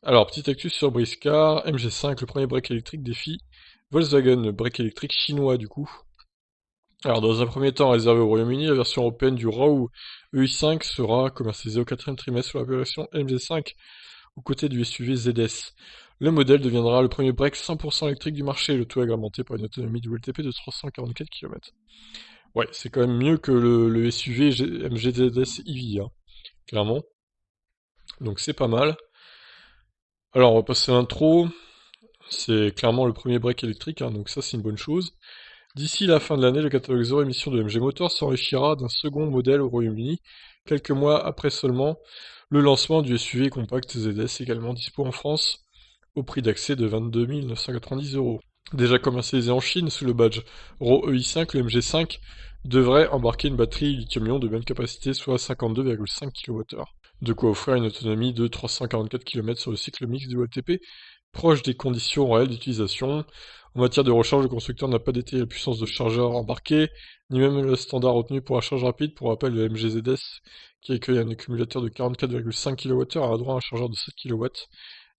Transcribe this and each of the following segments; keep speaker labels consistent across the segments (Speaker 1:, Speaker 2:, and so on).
Speaker 1: Alors, petite actu sur Briscar, MG5, le premier break électrique défie Volkswagen, le break électrique chinois du coup. Alors, dans un premier temps réservé au Royaume-Uni, la version européenne du Raw EI5 sera commercialisée au quatrième trimestre sur la version MG5 aux côtés du SUV ZS. Le modèle deviendra le premier break 100% électrique du marché, le tout agrémenté par une autonomie WLTP de 344 km. Ouais, c'est quand même mieux que le SUV MG ZS EV, hein, clairement. Donc c'est pas mal. Alors, on va passer à l'intro. C'est clairement le premier break électrique, hein, donc ça c'est une bonne chose. D'ici la fin de l'année, le catalogue zéro émission de MG Motors s'enrichira d'un second modèle au Royaume-Uni, quelques mois après seulement le lancement du SUV compact ZS, également dispo en France, au prix d'accès de 22 990 euros. Déjà commercialisé en Chine sous le badge RAW EI5, le MG5 devrait embarquer une batterie lithium-ion de même capacité, soit 52,5 kWh. De quoi offrir une autonomie de 344 km sur le cycle mix du WLTP, proche des conditions réelles d'utilisation. En matière de recharge, le constructeur n'a pas détaillé la puissance de chargeur embarqué, ni même le standard retenu pour la charge rapide. Pour rappel, le MGZS, qui accueille un accumulateur de 44,5 kWh, a droit à un chargeur de 7 kW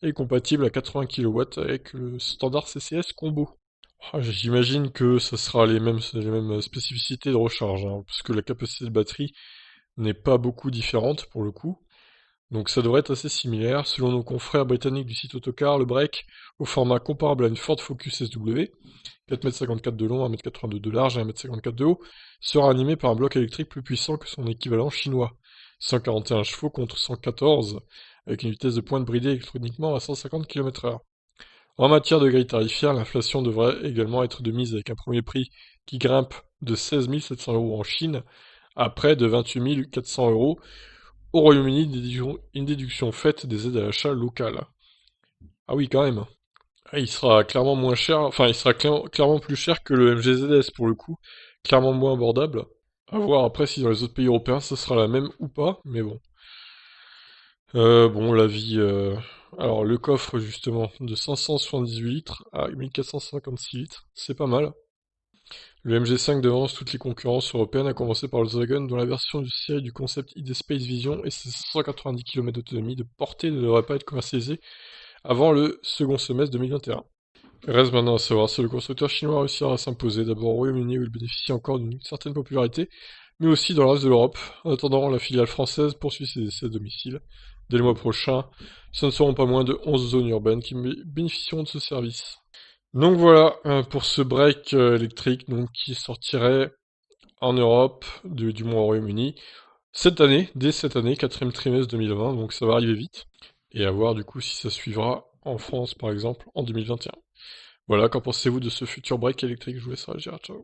Speaker 1: et est compatible à 80 kW avec le standard CCS Combo. Ah, j'imagine que ça sera les mêmes spécificités de recharge, hein, puisque la capacité de batterie n'est pas beaucoup différente pour le coup. Donc ça devrait être assez similaire. Selon nos confrères britanniques du site Autocar, le break, au format comparable à une Ford Focus SW, 4,54 m de long, 1,82 m de large et 1,54 m de haut, sera animé par un bloc électrique plus puissant que son équivalent chinois. 141 chevaux contre 114, avec une vitesse de pointe bridée électroniquement à 150 km/h. En matière de grille tarifaire, l'inflation devrait également être de mise avec un premier prix qui grimpe de 16 700 euros en Chine à près de 28 400 euros au Royaume-Uni, une déduction faite des aides à l'achat locales. Ah oui, quand même. Ah, il sera clairement moins cher, enfin, il sera clairement plus cher que le MGZS pour le coup. Clairement moins abordable. À voir après si dans les autres pays européens ça sera la même ou pas, mais bon. Bon, l'avis. Alors, le coffre, justement, de 578 litres à 1456 litres, c'est pas mal. Le MG5 devance toutes les concurrences européennes, à commencer par le Volkswagen, dont la version de série du concept ID Space Vision et ses 190 km d'autonomie de portée ne devrait pas être commercialisée avant le second semestre 2021. Reste maintenant à savoir si le constructeur chinois réussira à s'imposer, d'abord au Royaume-Uni où il bénéficie encore d'une certaine popularité, mais aussi dans le reste de l'Europe. En attendant, la filiale française poursuit ses essais à domicile. Dès le mois prochain, ce ne seront pas moins de 11 zones urbaines qui bénéficieront de ce service. Donc voilà pour ce break électrique donc, qui sortirait en Europe, du moins au Royaume-Uni, cette année, dès cette année, quatrième trimestre 2020, donc ça va arriver vite. Et à voir du coup si ça suivra en France par exemple en 2021. Voilà, qu'en pensez-vous de ce futur break électrique? Je vous laisse réagir, ciao.